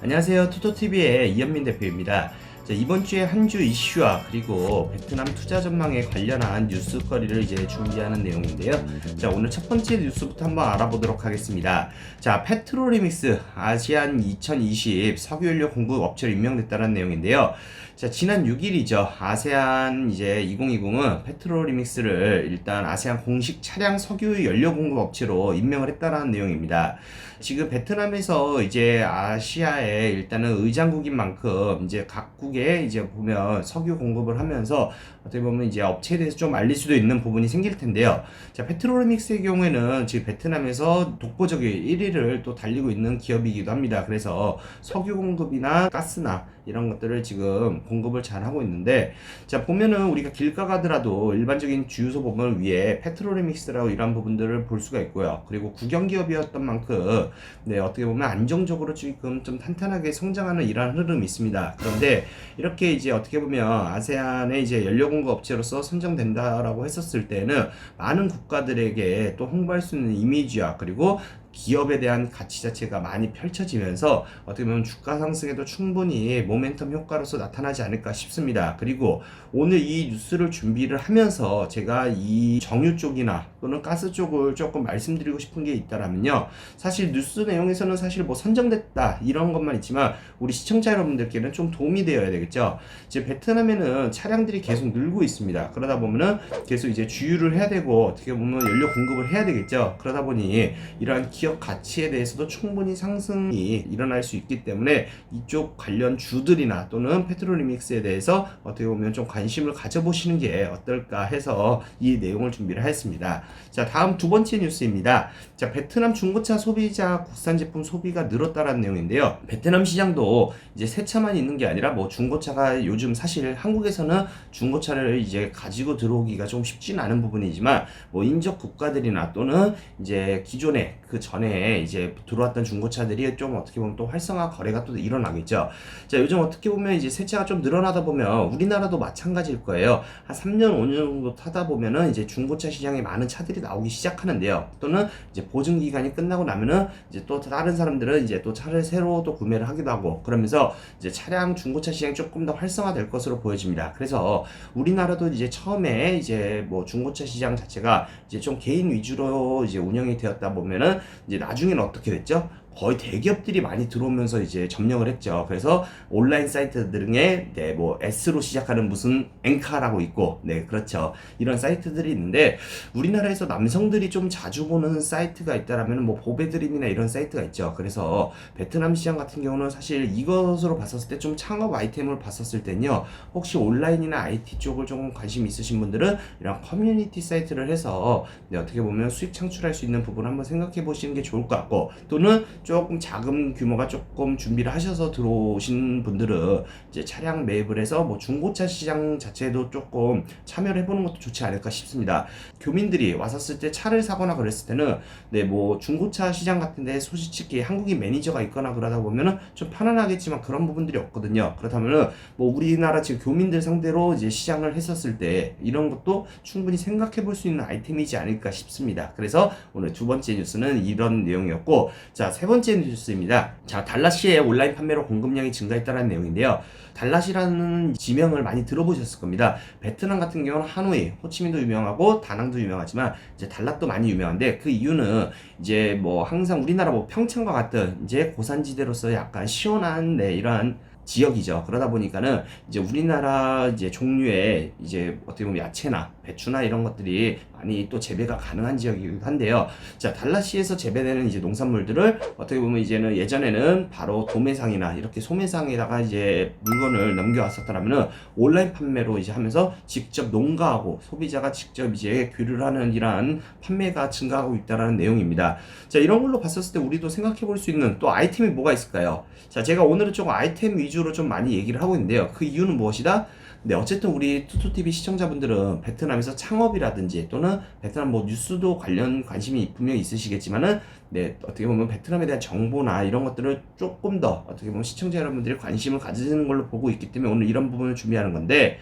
안녕하세요. 투토TV의 이현민 대표입니다. 자, 이번 주에 한 주 이슈와 그리고 베트남 투자 전망에 관련한 뉴스거리를 이제 준비하는 내용인데요. 자, 오늘 첫 번째 뉴스부터 한번 알아보도록 하겠습니다. 자, 페트로리믹스 아시안 2020 석유연료 공급 업체로 임명됐다는 내용인데요. 자, 지난 6일이죠. 아세안 이제 2020은 페트로리믹스를 일단 아세안 공식 차량 석유 연료 공급 업체로 임명을 했다는 내용입니다. 지금 베트남에서 이제 아시아에 일단은 의장국인 만큼 이제 각국에 이제 보면 석유 공급을 하면서 어떻게 보면 이제 업체에 대해서 좀 알릴 수도 있는 부분이 생길 텐데요. 자, 페트로리믹스의 경우에는 지금 베트남에서 독보적인 1위를 또 달리고 있는 기업이기도 합니다. 그래서 석유 공급이나 가스나 이런 것들을 지금 공급을 잘 하고 있는데, 자, 보면은 우리가 길가 가더라도 일반적인 주유소 보면 위에 페트로리믹스라고 이런 부분들을 볼 수가 있고요. 그리고 국영기업이었던 만큼 네, 어떻게 보면 안정적으로 지금 좀 탄탄하게 성장하는 이러한 흐름이 있습니다. 그런데 이렇게 이제 어떻게 보면 아세안의 이제 연료 공급 업체로서 선정된다라고 했었을 때는 많은 국가들에게 또 홍보할 수 있는 이미지와 그리고 기업에 대한 가치 자체가 많이 펼쳐지면서 어떻게 보면 주가 상승에도 충분히 모멘텀 효과로서 나타나지 않을까 싶습니다. 그리고 오늘 이 뉴스를 준비를 하면서 제가 이 정유 쪽이나 또는 가스 쪽을 조금 말씀드리고 싶은 게 있다라면요. 사실 뉴스 내용에서는 사실 뭐 선정됐다 이런 것만 있지만 우리 시청자 여러분들께는 좀 도움이 되어야 되겠죠. 이제 베트남에는 차량들이 계속 늘고 있습니다. 그러다 보면은 계속 이제 주유를 해야 되고 어떻게 보면 연료 공급을 해야 되겠죠. 그러다 보니 이러한 기업 가치에 대해서도 충분히 상승이 일어날 수 있기 때문에 이쪽 관련 주들이나 또는 페트로리믹스에 대해서 어떻게 보면 좀 관심을 가져보시는 게 어떨까 해서 이 내용을 준비를 했습니다. 자, 다음 두 번째 뉴스입니다. 자, 베트남 중고차 소비자 국산 제품 소비가 늘었다라는 내용인데요. 베트남 시장도 이제 새 차만 있는 게 아니라 뭐 중고차가 요즘 사실 한국에서는 중고차를 이제 가지고 들어오기가 좀 쉽지는 않은 부분이지만 뭐 인접 국가들이나 또는 이제 기존에 그 전에 이제 들어왔던 중고차들이 좀 어떻게 보면 또 활성화 거래가 또 일어나겠죠. 자, 요즘 어떻게 보면 이제 새 차가 좀 늘어나다 보면 우리나라도 마찬가지일 거예요. 한 3년, 5년 정도 타다 보면은 이제 중고차 시장에 많은 차들이 나오기 시작하는데요. 또는 이제 보증 기간이 끝나고 나면은 이제 또 다른 사람들은 이제 또 차를 새로 또 구매를 하기도 하고 그러면서 이제 차량 중고차 시장이 조금 더 활성화될 것으로 보여집니다. 그래서 우리나라도 이제 처음에 이제 뭐 중고차 시장 자체가 이제 좀 개인 위주로 이제 운영이 되었다 보면은 이제 나중에는 어떻게 됐죠? 거의 대기업들이 많이 들어오면서 이제 점령을 했죠. 그래서 온라인 사이트 등에 네, 뭐 S로 시작하는 무슨 엔카라고 있고, 네, 그렇죠. 이런 사이트들이 있는데 우리나라에서 남성들이 좀 자주 보는 사이트가 있다라면 뭐 보배드림이나 이런 사이트가 있죠. 그래서 베트남 시장 같은 경우는 사실 이것으로 봤었을 때 좀 창업 아이템을 봤었을 때는요. 혹시 온라인이나 IT 쪽을 조금 관심 있으신 분들은 이런 커뮤니티 사이트를 해서 네, 어떻게 보면 수익 창출할 수 있는 부분을 한번 생각해 보시는 게 좋을 것 같고, 또는 조금 작은 규모가 조금 준비를 하셔서 들어오신 분들은 이제 차량 매입을 해서 뭐 중고차 시장 자체도 조금 참여를 해보는 것도 좋지 않을까 싶습니다. 교민들이 왔었을 때 차를 사거나 그랬을 때는 네, 뭐 중고차 시장 같은데 솔직히 한국인 매니저가 있거나 그러다 보면은 좀 편안하겠지만 그런 부분들이 없거든요. 그렇다면은 뭐 우리나라 지금 교민들 상대로 이제 시장을 했었을 때 이런 것도 충분히 생각해 볼 수 있는 아이템이지 않을까 싶습니다. 그래서 오늘 두 번째 뉴스는 이런 내용이었고, 자, 세 번째 뉴스입니다. 자, 달랏시의 온라인 판매로 공급량이 증가했다는 내용인데요. 달랏이라는 지명을 많이 들어보셨을 겁니다. 베트남 같은 경우는 하노이, 호치민도 유명하고 다낭도 유명하지만 이제 달랏도 많이 유명한데 그 이유는 이제 뭐 항상 우리나라 뭐 평창과 같은 이제 고산지대로서 약간 시원한 네, 이러한 지역이죠. 그러다 보니까는 이제 우리나라 이제 종류의 이제 어떻게 보면 야채나 배추나 이런 것들이 많이 또 재배가 가능한 지역이기도 한데요. 자, 달랏시에서 재배되는 이제 농산물들을 어떻게 보면 이제는 예전에는 바로 도매상이나 이렇게 소매상에다가 이제 물건을 넘겨왔었다면은 온라인 판매로 이제 하면서 직접 농가하고 소비자가 직접 이제 교류를 하는 이러한 판매가 증가하고 있다는 내용입니다. 자, 이런 걸로 봤었을 때 우리도 생각해 볼 수 있는 또 아이템이 뭐가 있을까요? 자, 제가 오늘은 조금 아이템 위주로 좀 많이 얘기를 하고 있는데요. 그 이유는 무엇이다? 네, 어쨌든 우리 투투TV 시청자분들은 베트남에서 창업이라든지 또는 베트남 뭐 뉴스도 관련 관심이 분명히 있으시겠지만은 네, 어떻게 보면 베트남에 대한 정보나 이런 것들을 조금 더 어떻게 보면 시청자 여러분들이 관심을 가지는 걸로 보고 있기 때문에 오늘 이런 부분을 준비하는 건데,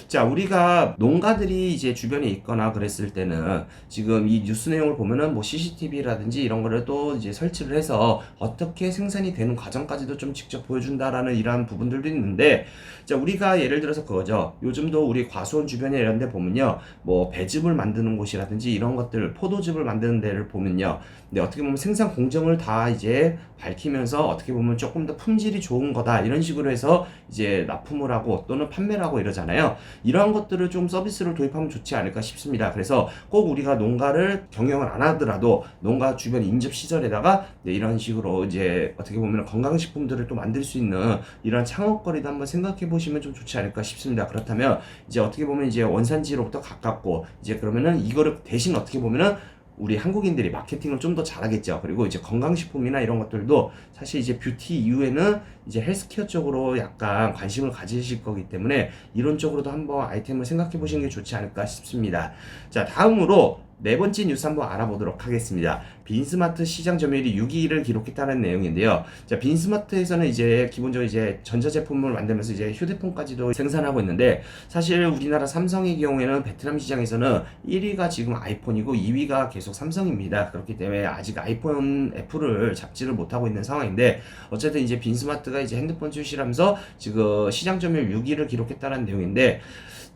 자, 우리가 농가들이 이제 주변에 있거나 그랬을 때는 지금 이 뉴스 내용을 보면은 뭐 CCTV라든지 이런 거를 또 이제 설치를 해서 어떻게 생산이 되는 과정까지도 좀 직접 보여준다라는 이러한 부분들도 있는데, 자, 우리가 예를 들어서 그거죠. 요즘도 우리 과수원 주변에 이런 데 보면요, 뭐 배즙을 만드는 곳이라든지 이런 것들, 포도즙을 만드는 데를 보면요, 네, 어떻게 보면 생산 공정을 다 이제 밝히면서 어떻게 보면 조금 더 품질이 좋은 거다 이런 식으로 해서 이제 납품을 하고 또는 판매를 하고 이러잖아요. 이러한 것들을 좀 서비스를 도입하면 좋지 않을까 싶습니다. 그래서 꼭 우리가 농가를 경영을 안 하더라도 농가 주변 인접 시설에다가 네, 이런 식으로 이제 어떻게 보면 건강식품들을 또 만들 수 있는 이런 창업거리도 한번 생각해 보시면 좀 좋지 않을까 싶습니다. 그렇다면 이제 어떻게 보면 이제 원산지로부터 가깝고 이제 그러면은 이거를 대신 어떻게 보면은 우리 한국인들이 마케팅을 좀 더 잘하겠죠. 그리고 이제 건강식품이나 이런 것들도 사실 이제 뷰티 이후에는 이제 헬스케어 쪽으로 약간 관심을 가지실 거기 때문에 이런 쪽으로도 한번 아이템을 생각해 보시는 게 좋지 않을까 싶습니다. 자, 다음으로 네 번째 뉴스 한번 알아보도록 하겠습니다. 빈스마트 시장 점유율이 6위를 기록했다는 내용인데요. 자, 빈스마트에서는 이제 기본적으로 이제 전자제품을 만들면서 이제 휴대폰까지도 생산하고 있는데, 사실 우리나라 삼성의 경우에는 베트남 시장에서는 1위가 지금 아이폰이고 2위가 계속 삼성입니다. 그렇기 때문에 아직 아이폰 애플을 잡지를 못하고 있는 상황인데, 어쨌든 이제 빈스마트가 이제 핸드폰 출시하면서 지금 시장 점유율 6위를 기록했다는 내용인데,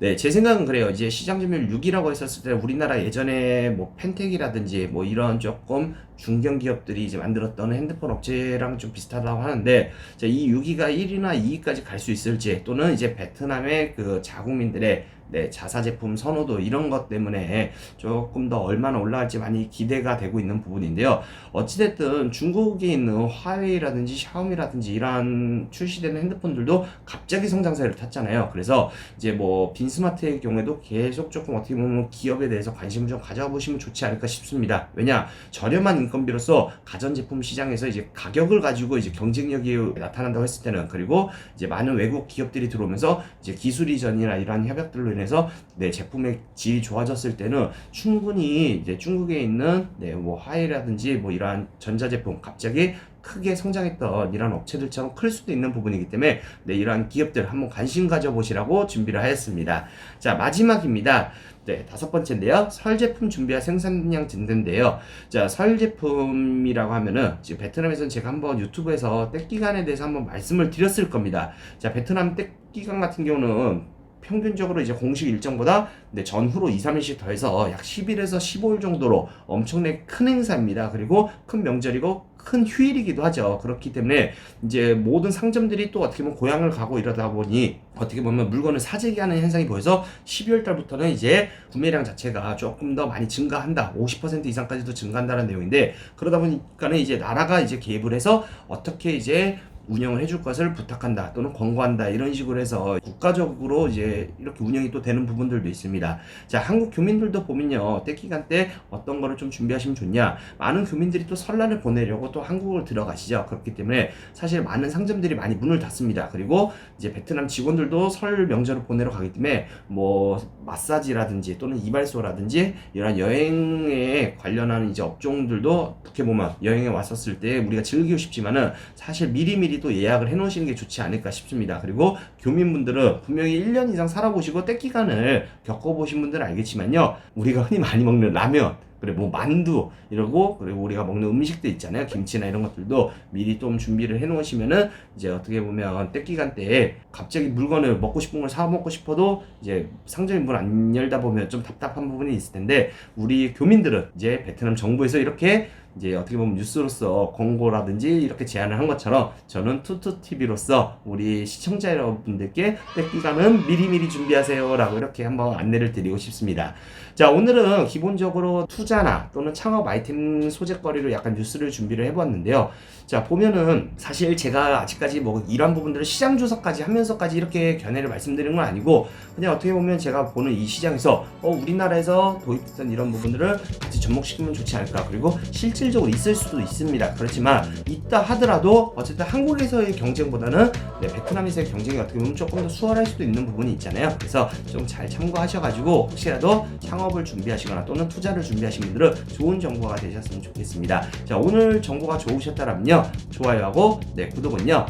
네, 제 생각은 그래요. 이제 시장 점유율 6위라고 했었을 때 우리나라 예전에 뭐 펜텍이라든지 뭐 이런 조금 중견 기업들이 이제 만들었던 핸드폰 업체랑 좀 비슷하다고 하는데, 자, 이 6위가 1위나 2위까지 갈 수 있을지 또는 이제 베트남의 그 자국민들의 네, 자사 제품 선호도 이런 것 때문에 조금 더 얼마나 올라갈지 많이 기대가 되고 있는 부분인데요. 어찌됐든 중국에 있는 화웨이라든지 샤오미라든지 이러한 출시되는 핸드폰들도 갑자기 성장세를 탔잖아요. 그래서 이제 뭐 빈스마트의 경우에도 계속 조금 어떻게 보면 기업에 대해서 관심을 좀 가져보시면 좋지 않을까 싶습니다. 왜냐, 저렴한 인건비로서 가전제품 시장에서 이제 가격을 가지고 이제 경쟁력이 나타난다고 했을 때는, 그리고 이제 많은 외국 기업들이 들어오면서 이제 기술 이전이나 이러한 협약들로 인해서 네, 제품의 질이 좋아졌을 때는 충분히 이제 중국에 있는 네, 뭐 화웨이라든지 뭐 이러한 전자제품 갑자기 크게 성장했던 이런 업체들처럼 클 수도 있는 부분이기 때문에 네, 이러한 기업들 한번 관심 가져보시라고 준비를 하였습니다. 자, 마지막입니다. 네, 다섯 번째인데요. 설 제품 준비와 생산량 증대인데요. 자, 설 제품이라고 하면은 지금 베트남에서는 제가 한번 유튜브에서 떼기간에 대해서 한번 말씀을 드렸을 겁니다. 자, 베트남 떼기간 같은 경우는 평균적으로 이제 공식 일정보다 전후로 2, 3일씩 더해서 약 10일에서 15일 정도로 엄청나게 큰 행사입니다. 그리고 큰 명절이고 큰 휴일이기도 하죠. 그렇기 때문에 이제 모든 상점들이 또 어떻게 보면 고향을 가고 이러다 보니 어떻게 보면 물건을 사재기 하는 현상이 보여서 12월 달부터는 이제 구매량 자체가 조금 더 많이 증가한다. 50% 이상까지도 증가한다는 내용인데, 그러다 보니까는 이제 나라가 이제 개입을 해서 어떻게 이제 운영을 해줄 것을 부탁한다 또는 권고한다 이런 식으로 해서 국가적으로 이제 이렇게 운영이 또 되는 부분들도 있습니다. 자, 한국 교민들도 보면요, 떼기간 때 어떤 거를 좀 준비하시면 좋냐, 많은 교민들이 또 설날을 보내려고 또 한국을 들어가시죠. 그렇기 때문에 사실 많은 상점들이 많이 문을 닫습니다. 그리고 이제 베트남 직원들도 설 명절을 보내러 가기 때문에 뭐 마사지라든지 또는 이발소라든지 이런 여행에 관련한 이제 업종들도 어떻게 보면 여행에 왔었을 때 우리가 즐기고 싶지만은 사실 미리미리 또 예약을 해놓으시는 게 좋지 않을까 싶습니다. 그리고 교민분들은 분명히 1년 이상 살아보시고 떼기간을 겪어보신 분들은 알겠지만요, 우리가 흔히 많이 먹는 라면, 그리고 뭐 만두 이러고, 그리고 우리가 먹는 음식들 있잖아요, 김치나 이런 것들도 미리 좀 준비를 해 놓으시면은 이제 어떻게 보면 떼기간 때에 갑자기 물건을 먹고 싶은 걸 사 먹고 싶어도 이제 상점이 문 안 열다 보면 좀 답답한 부분이 있을 텐데, 우리 교민들은 이제 베트남 정부에서 이렇게 이제 어떻게 보면 뉴스로서 권고라든지 이렇게 제안을 한 것처럼 저는 투투TV로서 우리 시청자 여러분들께 떼기간은 미리미리 준비하세요 라고 이렇게 한번 안내를 드리고 싶습니다. 자, 오늘은 기본적으로 투자나 또는 창업 아이템 소재거리로 약간 뉴스를 준비를 해보았는데요. 자, 보면은 사실 제가 아직까지 뭐 이런 부분들을 시장 조사까지 하면서까지 이렇게 견해를 말씀드리는 건 아니고, 그냥 어떻게 보면 제가 보는 이 시장에서 우리나라에서 도입됐던 이런 부분들을 같이 접목시키면 좋지 않을까, 그리고 실질 현실적으로 있을 수도 있습니다. 그렇지만 있다 하더라도 어쨌든 한국에서의 경쟁보다는 베트남에서의 경쟁이 어떻게 보면 조금 더 수월할 수도 있는 부분이 있잖아요. 그래서 좀 잘 참고하셔가지고 혹시라도 창업을 준비하시거나 또는 투자를 준비하신 분들은 좋은 정보가 되셨으면 좋겠습니다. 자, 오늘 정보가 좋으셨다면요, 좋아요하고 구독은요,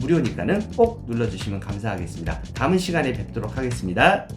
무료니까는 꼭 눌러주시면 감사하겠습니다. 다음 시간에 뵙도록 하겠습니다.